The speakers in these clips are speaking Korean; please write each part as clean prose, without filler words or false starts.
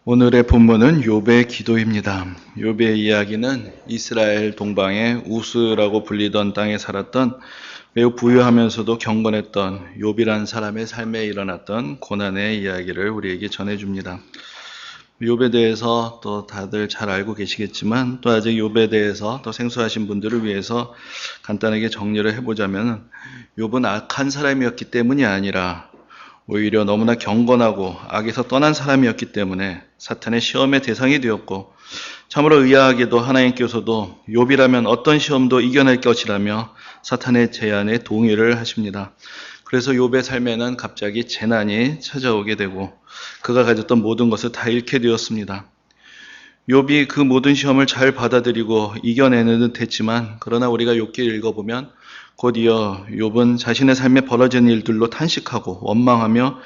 오늘의 본문은 욥의 기도입니다. 욥의 이야기는 이스라엘 동방의 우스라고 불리던 땅에 살았던 매우 부유하면서도 경건했던 욥이란 사람의 삶에 일어났던 고난의 이야기를 우리에게 전해줍니다. 욥에 대해서 또 다들 잘 알고 계시겠지만 또 아직 욥에 대해서 더 생소하신 분들을 위해서 간단하게 정리를 해보자면 욥은 악한 사람이었기 때문이 아니라 오히려 너무나 경건하고 악에서 떠난 사람이었기 때문에 사탄의 시험의 대상이 되었고, 참으로 의아하게도 하나님께서도 욥이라면 어떤 시험도 이겨낼 것이라며 사탄의 제안에 동의를 하십니다. 그래서 욥의 삶에는 갑자기 재난이 찾아오게 되고 그가 가졌던 모든 것을 다 잃게 되었습니다. 욥이 그 모든 시험을 잘 받아들이고 이겨내는 듯 했지만, 그러나 우리가 욥기를 읽어보면 곧이어 욥은 자신의 삶에 벌어진 일들로 탄식하고 원망하며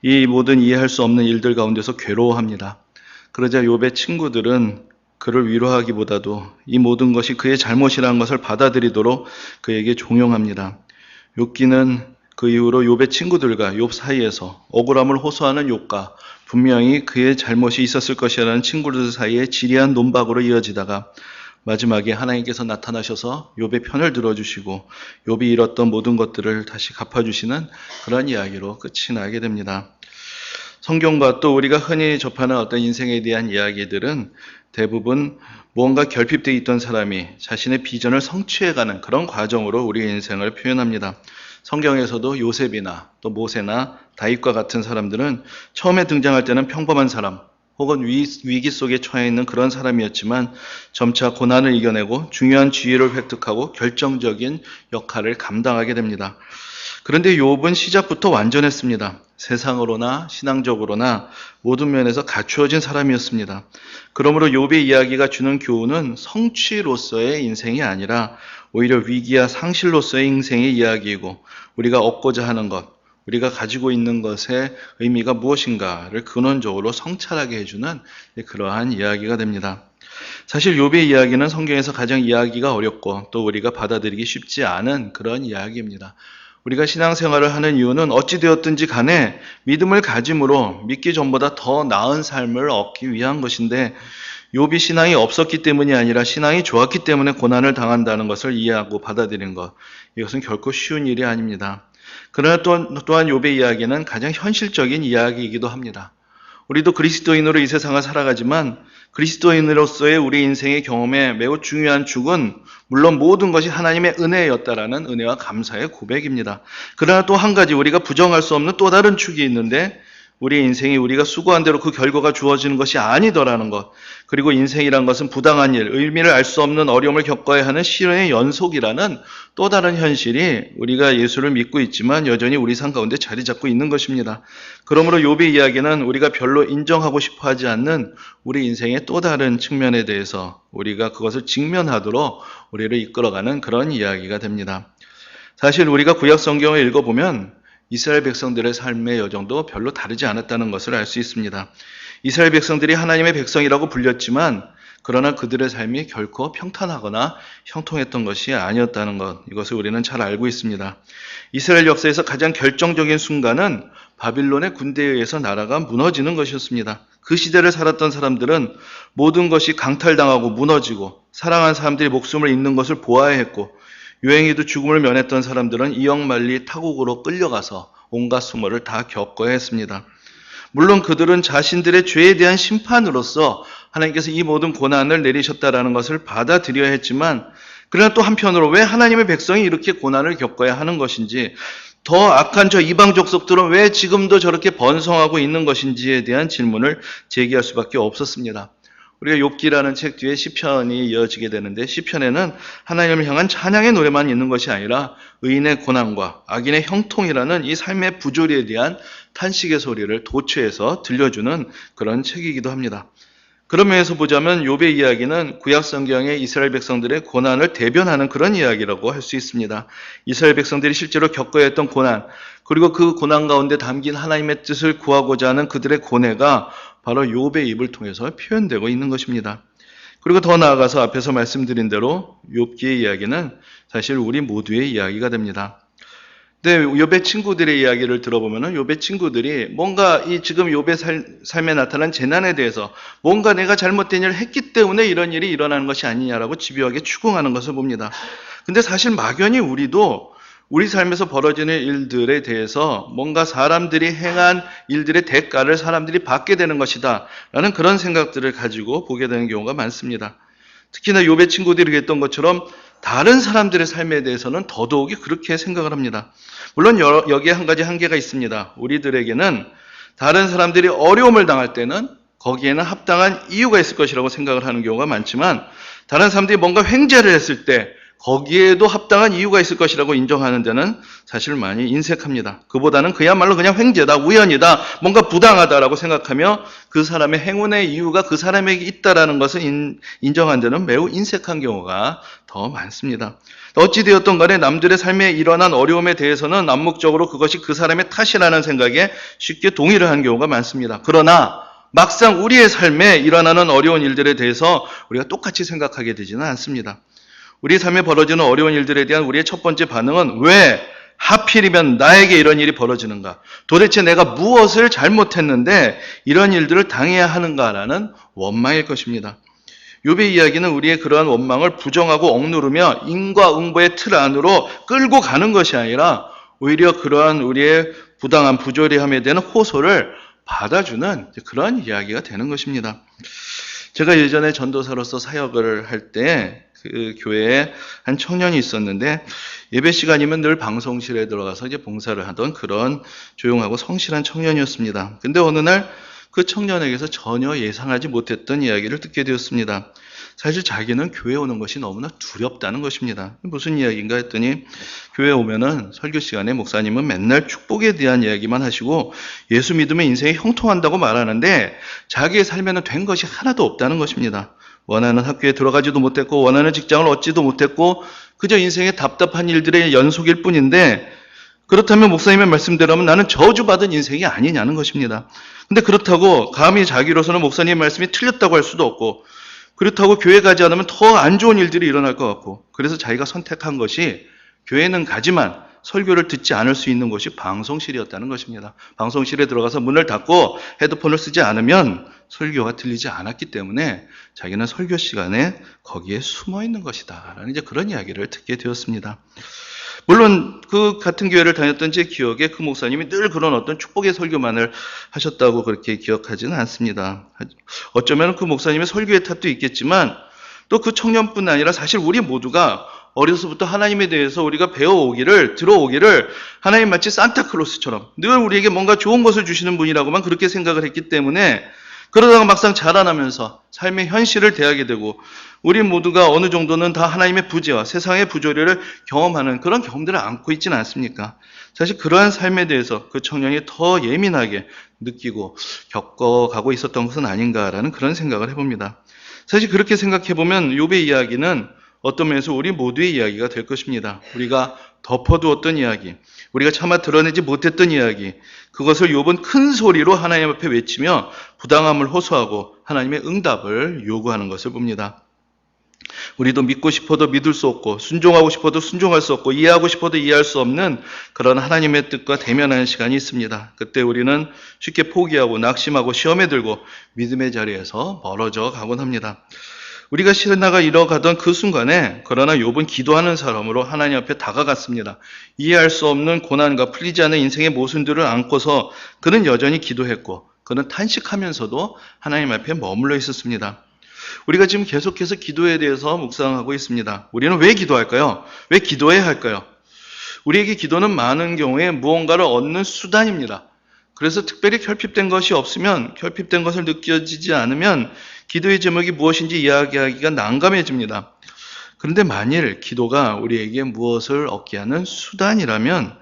이 모든 이해할 수 없는 일들 가운데서 괴로워합니다. 그러자 욥의 친구들은 그를 위로하기보다도 이 모든 것이 그의 잘못이라는 것을 받아들이도록 그에게 종용합니다. 욥기는 그 이후로 욥의 친구들과 욥 사이에서 억울함을 호소하는 욥과 분명히 그의 잘못이 있었을 것이라는 친구들 사이에 지리한 논박으로 이어지다가 마지막에 하나님께서 나타나셔서 욥의 편을 들어주시고 욥이 잃었던 모든 것들을 다시 갚아주시는 그런 이야기로 끝이 나게 됩니다. 성경과 또 우리가 흔히 접하는 어떤 인생에 대한 이야기들은 대부분 무언가 결핍되어 있던 사람이 자신의 비전을 성취해가는 그런 과정으로 우리의 인생을 표현합니다. 성경에서도 요셉이나 또 모세나 다윗과 같은 사람들은 처음에 등장할 때는 평범한 사람, 혹은 위기 속에 처해 있는 그런 사람이었지만 점차 고난을 이겨내고 중요한 지위를 획득하고 결정적인 역할을 감당하게 됩니다. 그런데 욥은 시작부터 완전했습니다. 세상으로나 신앙적으로나 모든 면에서 갖추어진 사람이었습니다. 그러므로 욥의 이야기가 주는 교훈은 성취로서의 인생이 아니라 오히려 위기와 상실로서의 인생의 이야기이고, 우리가 얻고자 하는 것, 우리가 가지고 있는 것의 의미가 무엇인가를 근원적으로 성찰하게 해주는 그러한 이야기가 됩니다. 사실 욥의 이야기는 성경에서 가장 이해하기가 어렵고 또 우리가 받아들이기 쉽지 않은 그런 이야기입니다. 우리가 신앙생활을 하는 이유는 어찌되었든지 간에 믿음을 가짐으로 믿기 전보다 더 나은 삶을 얻기 위한 것인데, 욥이 신앙이 없었기 때문이 아니라 신앙이 좋았기 때문에 고난을 당한다는 것을 이해하고 받아들인 것, 이것은 결코 쉬운 일이 아닙니다. 그러나 또한 욥의 이야기는 가장 현실적인 이야기이기도 합니다. 우리도 그리스도인으로 이 세상을 살아가지만 그리스도인으로서의 우리 인생의 경험에 매우 중요한 축은 물론 모든 것이 하나님의 은혜였다라는 은혜와 감사의 고백입니다. 그러나 또 한 가지 우리가 부정할 수 없는 또 다른 축이 있는데, 우리 인생이 우리가 수고한 대로 그 결과가 주어지는 것이 아니더라는 것, 그리고 인생이란 것은 부당한 일, 의미를 알 수 없는 어려움을 겪어야 하는 시련의 연속이라는 또 다른 현실이 우리가 예수를 믿고 있지만 여전히 우리 삶 가운데 자리 잡고 있는 것입니다. 그러므로 욥의 이야기는 우리가 별로 인정하고 싶어 하지 않는 우리 인생의 또 다른 측면에 대해서 우리가 그것을 직면하도록 우리를 이끌어가는 그런 이야기가 됩니다. 사실 우리가 구약 성경을 읽어보면 이스라엘 백성들의 삶의 여정도 별로 다르지 않았다는 것을 알 수 있습니다. 이스라엘 백성들이 하나님의 백성이라고 불렸지만 그러나 그들의 삶이 결코 평탄하거나 형통했던 것이 아니었다는 것, 이것을 우리는 잘 알고 있습니다. 이스라엘 역사에서 가장 결정적인 순간은 바빌론의 군대에 의해서 나라가 무너지는 것이었습니다. 그 시대를 살았던 사람들은 모든 것이 강탈당하고 무너지고 사랑하는 사람들이 목숨을 잃는 것을 보아야 했고, 유행에도 죽음을 면했던 사람들은 이역만리 타국으로 끌려가서 온갖 수모를 다 겪어야 했습니다. 물론 그들은 자신들의 죄에 대한 심판으로서 하나님께서 이 모든 고난을 내리셨다라는 것을 받아들여야 했지만, 그러나 또 한편으로 왜 하나님의 백성이 이렇게 고난을 겪어야 하는 것인지, 더 악한 저 이방 족속들은 왜 지금도 저렇게 번성하고 있는 것인지에 대한 질문을 제기할 수밖에 없었습니다. 우리가 욥기라는 책 뒤에 시편이 이어지게 되는데, 시편에는 하나님을 향한 찬양의 노래만 있는 것이 아니라 의인의 고난과 악인의 형통이라는 이 삶의 부조리에 대한 탄식의 소리를 도취해서 들려주는 그런 책이기도 합니다. 그런 면에서 보자면 욥의 이야기는 구약 성경의 이스라엘 백성들의 고난을 대변하는 그런 이야기라고 할 수 있습니다. 이스라엘 백성들이 실제로 겪어야 했던 고난, 그리고 그 고난 가운데 담긴 하나님의 뜻을 구하고자 하는 그들의 고뇌가 바로 욥의 입을 통해서 표현되고 있는 것입니다. 그리고 더 나아가서 앞에서 말씀드린 대로 욥기의 이야기는 사실 우리 모두의 이야기가 됩니다. 근데 욥의 친구들의 이야기를 들어보면은 욥의 친구들이 뭔가 이 지금 욥의 삶에 나타난 재난에 대해서 뭔가 내가 잘못된 일을 했기 때문에 이런 일이 일어나는 것이 아니냐라고 집요하게 추궁하는 것을 봅니다. 근데 사실 막연히 우리도 우리 삶에서 벌어지는 일들에 대해서 뭔가 사람들이 행한 일들의 대가를 사람들이 받게 되는 것이다 라는 그런 생각들을 가지고 보게 되는 경우가 많습니다. 특히나 욥의 친구들이 했던 것처럼 다른 사람들의 삶에 대해서는 더더욱이 그렇게 생각을 합니다. 물론 여기에 한 가지 한계가 있습니다. 우리들에게는 다른 사람들이 어려움을 당할 때는 거기에는 합당한 이유가 있을 것이라고 생각을 하는 경우가 많지만, 다른 사람들이 뭔가 횡재를 했을 때 거기에도 합당한 이유가 있을 것이라고 인정하는 데는 사실 많이 인색합니다. 그보다는 그야말로 그냥 횡재다, 우연이다, 뭔가 부당하다라고 생각하며 그 사람의 행운의 이유가 그 사람에게 있다라는 것을 인정하는 데는 매우 인색한 경우가 더 많습니다. 어찌되었던 간에 남들의 삶에 일어난 어려움에 대해서는 암묵적으로 그것이 그 사람의 탓이라는 생각에 쉽게 동의를 하는 경우가 많습니다. 그러나 막상 우리의 삶에 일어나는 어려운 일들에 대해서 우리가 똑같이 생각하게 되지는 않습니다. 우리 삶에 벌어지는 어려운 일들에 대한 우리의 첫 번째 반응은 왜 하필이면 나에게 이런 일이 벌어지는가? 도대체 내가 무엇을 잘못했는데 이런 일들을 당해야 하는가라는 원망일 것입니다. 욥의 이야기는 우리의 그러한 원망을 부정하고 억누르며 인과응보의 틀 안으로 끌고 가는 것이 아니라 오히려 그러한 우리의 부당한 부조리함에 대한 호소를 받아주는 그런 이야기가 되는 것입니다. 제가 예전에 전도사로서 사역을 할 때 그 교회에 한 청년이 있었는데, 예배 시간이면 늘 방송실에 들어가서 이제 봉사를 하던 그런 조용하고 성실한 청년이었습니다. 근데 어느 날 그 청년에게서 전혀 예상하지 못했던 이야기를 듣게 되었습니다. 사실 자기는 교회 오는 것이 너무나 두렵다는 것입니다. 무슨 이야기인가 했더니, 교회 오면은 설교 시간에 목사님은 맨날 축복에 대한 이야기만 하시고 예수 믿으면 인생이 형통한다고 말하는데 자기의 삶에는 된 것이 하나도 없다는 것입니다. 원하는 학교에 들어가지도 못했고 원하는 직장을 얻지도 못했고 그저 인생의 답답한 일들의 연속일 뿐인데, 그렇다면 목사님의 말씀대로면 나는 저주받은 인생이 아니냐는 것입니다. 근데 그렇다고 감히 자기로서는 목사님의 말씀이 틀렸다고 할 수도 없고, 그렇다고 교회 가지 않으면 더 안 좋은 일들이 일어날 것 같고, 그래서 자기가 선택한 것이 교회는 가지만 설교를 듣지 않을 수 있는 곳이 방송실이었다는 것입니다. 방송실에 들어가서 문을 닫고 헤드폰을 쓰지 않으면 설교가 들리지 않았기 때문에 자기는 설교 시간에 거기에 숨어 있는 것이다 라는 이제 그런 이야기를 듣게 되었습니다. 물론 그 같은 교회를 다녔던 제 기억에 그 목사님이 늘 그런 어떤 축복의 설교만을 하셨다고 그렇게 기억하지는 않습니다. 어쩌면 그 목사님의 설교의 탓도 있겠지만 또 그 청년뿐 아니라 사실 우리 모두가 어려서부터 하나님에 대해서 우리가 들어오기를 하나님 마치 산타클로스처럼 늘 우리에게 뭔가 좋은 것을 주시는 분이라고만 그렇게 생각을 했기 때문에, 그러다가 막상 자라나면서 삶의 현실을 대하게 되고 우리 모두가 어느 정도는 다 하나님의 부재와 세상의 부조리를 경험하는 그런 경험들을 안고 있지는 않습니까? 사실 그러한 삶에 대해서 그 청년이 더 예민하게 느끼고 겪어가고 있었던 것은 아닌가라는 그런 생각을 해봅니다. 사실 그렇게 생각해보면 욥의 이야기는 어떤 면에서 우리 모두의 이야기가 될 것입니다. 우리가 덮어두었던 이야기, 우리가 차마 드러내지 못했던 이야기, 그것을 욥은 큰 소리로 하나님 앞에 외치며 부당함을 호소하고 하나님의 응답을 요구하는 것을 봅니다. 우리도 믿고 싶어도 믿을 수 없고 순종하고 싶어도 순종할 수 없고 이해하고 싶어도 이해할 수 없는 그런 하나님의 뜻과 대면하는 시간이 있습니다. 그때 우리는 쉽게 포기하고 낙심하고 시험에 들고 믿음의 자리에서 멀어져 가곤 합니다. 우리가 신나가 이뤄가던 그 순간에 그러나 욥은 기도하는 사람으로 하나님 앞에 다가갔습니다. 이해할 수 없는 고난과 풀리지 않는 인생의 모순들을 안고서 그는 여전히 기도했고 그는 탄식하면서도 하나님 앞에 머물러 있었습니다. 우리가 지금 계속해서 기도에 대해서 묵상하고 있습니다. 우리는 왜 기도할까요? 왜 기도해야 할까요? 우리에게 기도는 많은 경우에 무언가를 얻는 수단입니다. 그래서 특별히 결핍된 것이 없으면, 결핍된 것을 느껴지지 않으면 기도의 제목이 무엇인지 이야기하기가 난감해집니다. 그런데 만일 기도가 우리에게 무엇을 얻게 하는 수단이라면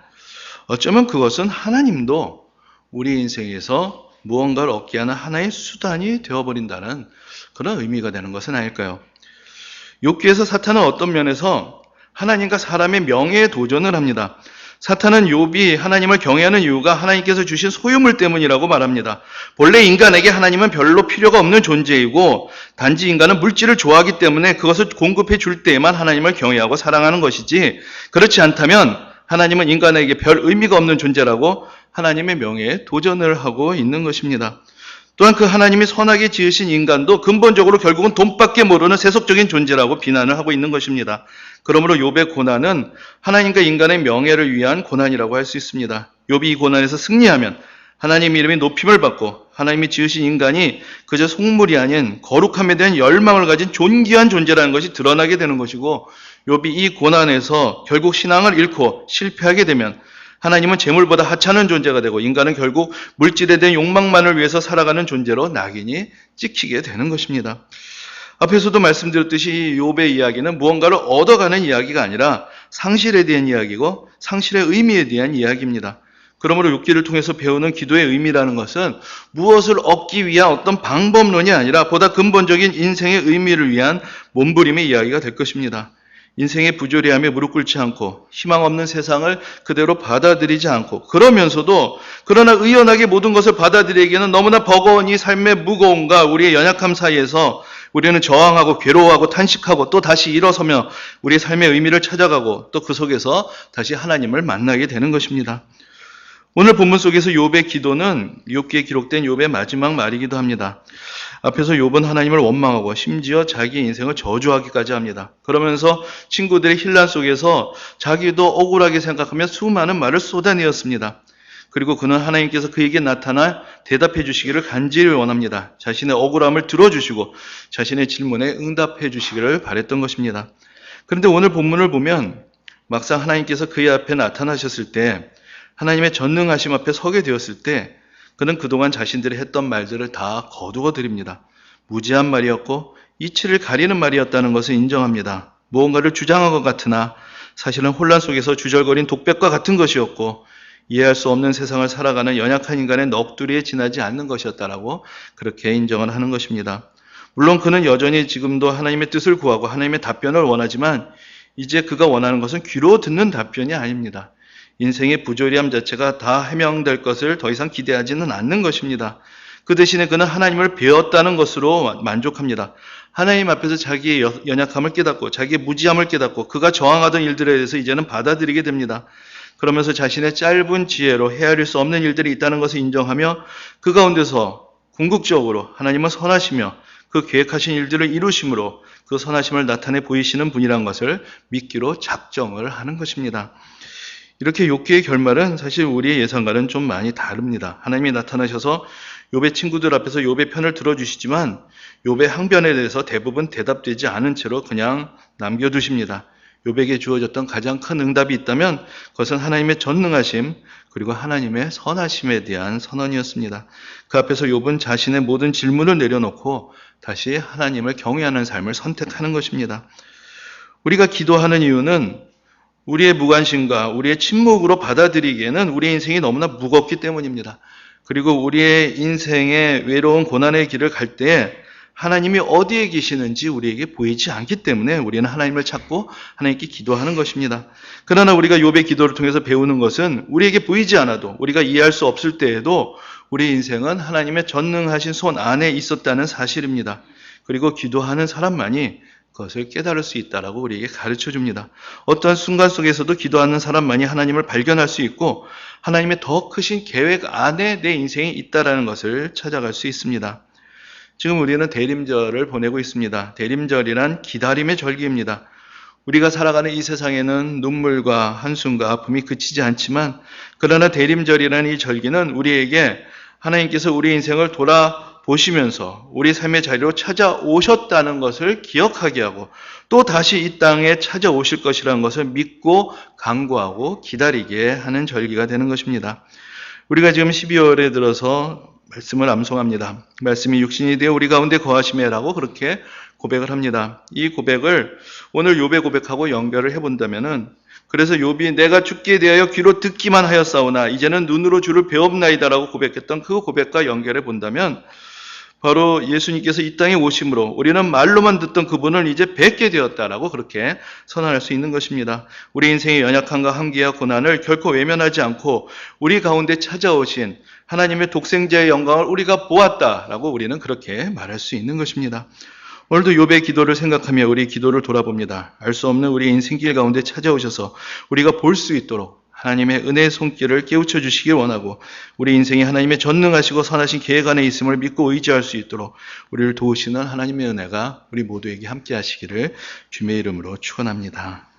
어쩌면 그것은 하나님도 우리 인생에서 무언가를 얻게 하는 하나의 수단이 되어버린다는 그런 의미가 되는 것은 아닐까요? 욥기에서 사탄은 어떤 면에서 하나님과 사람의 명예에 도전을 합니다. 사탄은 욥이 하나님을 경외하는 이유가 하나님께서 주신 소유물 때문이라고 말합니다. 본래 인간에게 하나님은 별로 필요가 없는 존재이고 단지 인간은 물질을 좋아하기 때문에 그것을 공급해 줄 때에만 하나님을 경외하고 사랑하는 것이지, 그렇지 않다면 하나님은 인간에게 별 의미가 없는 존재라고 하나님의 명예에 도전을 하고 있는 것입니다. 또한 그 하나님이 선하게 지으신 인간도 근본적으로 결국은 돈밖에 모르는 세속적인 존재라고 비난을 하고 있는 것입니다. 그러므로 욥의 고난은 하나님과 인간의 명예를 위한 고난이라고 할 수 있습니다. 욥이 이 고난에서 승리하면 하나님 이름이 높임을 받고 하나님이 지으신 인간이 그저 속물이 아닌 거룩함에 대한 열망을 가진 존귀한 존재라는 것이 드러나게 되는 것이고, 욥이 이 고난에서 결국 신앙을 잃고 실패하게 되면 하나님은 재물보다 하찮은 존재가 되고 인간은 결국 물질에 대한 욕망만을 위해서 살아가는 존재로 낙인이 찍히게 되는 것입니다. 앞에서도 말씀드렸듯이 욥의 이야기는 무언가를 얻어가는 이야기가 아니라 상실에 대한 이야기고 상실의 의미에 대한 이야기입니다. 그러므로 욥기를 통해서 배우는 기도의 의미라는 것은 무엇을 얻기 위한 어떤 방법론이 아니라 보다 근본적인 인생의 의미를 위한 몸부림의 이야기가 될 것입니다. 인생의 부조리함에 무릎 꿇지 않고 희망 없는 세상을 그대로 받아들이지 않고, 그러면서도 그러나 의연하게 모든 것을 받아들이기에는 너무나 버거운 이 삶의 무거움과 우리의 연약함 사이에서 우리는 저항하고 괴로워하고 탄식하고 또 다시 일어서며 우리의 삶의 의미를 찾아가고 또 그 속에서 다시 하나님을 만나게 되는 것입니다. 오늘 본문 속에서 욥의 기도는 욥기에 기록된 욥의 마지막 말이기도 합니다. 앞에서 욥은 하나님을 원망하고 심지어 자기 인생을 저주하기까지 합니다. 그러면서 친구들의 혼란 속에서 자기도 억울하게 생각하며 수많은 말을 쏟아내었습니다. 그리고 그는 하나님께서 그에게 나타나 대답해 주시기를 간절히 원합니다. 자신의 억울함을 들어주시고 자신의 질문에 응답해 주시기를 바랬던 것입니다. 그런데 오늘 본문을 보면 막상 하나님께서 그의 앞에 나타나셨을 때, 하나님의 전능하심 앞에 서게 되었을 때 그는 그동안 자신들이 했던 말들을 다 거두어 드립니다. 무지한 말이었고 이치를 가리는 말이었다는 것을 인정합니다. 무언가를 주장한 것 같으나 사실은 혼란 속에서 주절거린 독백과 같은 것이었고 이해할 수 없는 세상을 살아가는 연약한 인간의 넋두리에 지나지 않는 것이었다라고 그렇게 인정을 하는 것입니다. 물론 그는 여전히 지금도 하나님의 뜻을 구하고 하나님의 답변을 원하지만 이제 그가 원하는 것은 귀로 듣는 답변이 아닙니다. 인생의 부조리함 자체가 다 해명될 것을 더 이상 기대하지는 않는 것입니다. 그 대신에 그는 하나님을 배웠다는 것으로 만족합니다. 하나님 앞에서 자기의 연약함을 깨닫고 자기의 무지함을 깨닫고 그가 저항하던 일들에 대해서 이제는 받아들이게 됩니다. 그러면서 자신의 짧은 지혜로 헤아릴 수 없는 일들이 있다는 것을 인정하며 그 가운데서 궁극적으로 하나님은 선하시며 그 계획하신 일들을 이루심으로 그 선하심을 나타내 보이시는 분이라는 것을 믿기로 작정을 하는 것입니다. 이렇게 욥기의 결말은 사실 우리의 예상과는 좀 많이 다릅니다. 하나님이 나타나셔서 욥의 친구들 앞에서 욥의 편을 들어주시지만 욥의 항변에 대해서 대부분 대답되지 않은 채로 그냥 남겨두십니다. 욥에게 주어졌던 가장 큰 응답이 있다면 그것은 하나님의 전능하심 그리고 하나님의 선하심에 대한 선언이었습니다. 그 앞에서 욥은 자신의 모든 질문을 내려놓고 다시 하나님을 경외하는 삶을 선택하는 것입니다. 우리가 기도하는 이유는 우리의 무관심과 우리의 침묵으로 받아들이기에는 우리의 인생이 너무나 무겁기 때문입니다. 그리고 우리의 인생의 외로운 고난의 길을 갈 때에 하나님이 어디에 계시는지 우리에게 보이지 않기 때문에 우리는 하나님을 찾고 하나님께 기도하는 것입니다. 그러나 우리가 욥의 기도를 통해서 배우는 것은 우리에게 보이지 않아도 우리가 이해할 수 없을 때에도 우리 인생은 하나님의 전능하신 손 안에 있었다는 사실입니다. 그리고 기도하는 사람만이 그것을 깨달을 수 있다라고 우리에게 가르쳐 줍니다. 어떠한 순간 속에서도 기도하는 사람만이 하나님을 발견할 수 있고 하나님의 더 크신 계획 안에 내 인생이 있다라는 것을 찾아갈 수 있습니다. 지금 우리는 대림절을 보내고 있습니다. 대림절이란 기다림의 절기입니다. 우리가 살아가는 이 세상에는 눈물과 한숨과 아픔이 그치지 않지만 그러나 대림절이라는 이 절기는 우리에게 하나님께서 우리 인생을 돌아보시면서 우리 삶의 자리로 찾아오셨다는 것을 기억하게 하고 또 다시 이 땅에 찾아오실 것이라는 것을 믿고 간구하고 기다리게 하는 절기가 되는 것입니다. 우리가 지금 12월에 들어서 말씀을 암송합니다. 말씀이 육신이 되어 우리 가운데 거하심에라고 그렇게 고백을 합니다. 이 고백을 오늘 욥의 고백하고 연결을 해본다면은 그래서 욥이 내가 죽게 대하여 귀로 듣기만 하였사오나 이제는 눈으로 주를 배웁나이다라고 고백했던 그 고백과 연결해 본다면 바로 예수님께서 이 땅에 오심으로 우리는 말로만 듣던 그분을 이제 뵙게 되었다라고 그렇게 선언할 수 있는 것입니다. 우리 인생의 연약함과 한계와 고난을 결코 외면하지 않고 우리 가운데 찾아오신 하나님의 독생자의 영광을 우리가 보았다라고 우리는 그렇게 말할 수 있는 것입니다. 오늘도 욥의 기도를 생각하며 우리 기도를 돌아봅니다. 알 수 없는 우리 인생길 가운데 찾아오셔서 우리가 볼 수 있도록 하나님의 은혜의 손길을 깨우쳐 주시길 원하고 우리 인생이 하나님의 전능하시고 선하신 계획 안에 있음을 믿고 의지할 수 있도록 우리를 도우시는 하나님의 은혜가 우리 모두에게 함께 하시기를 주님의 이름으로 축원합니다.